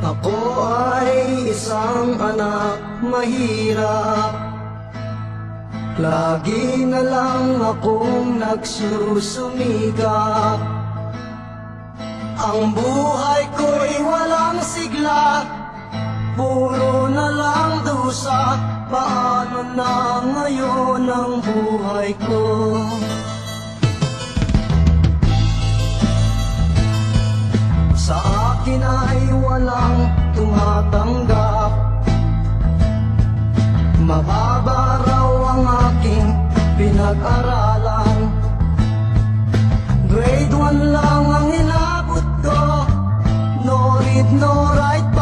Ako ay isang anak mahirap, lagi na lang akong nagsusumikap. Ang buhay ko'y walang sigla, puro na lang dusa. Paano na ngayon ang buhay ko? Sa akin ay walang tumatanggap, mababa raw ang aking pinag-aralan. Grade 1 lang ang inabot ko, no read, no write.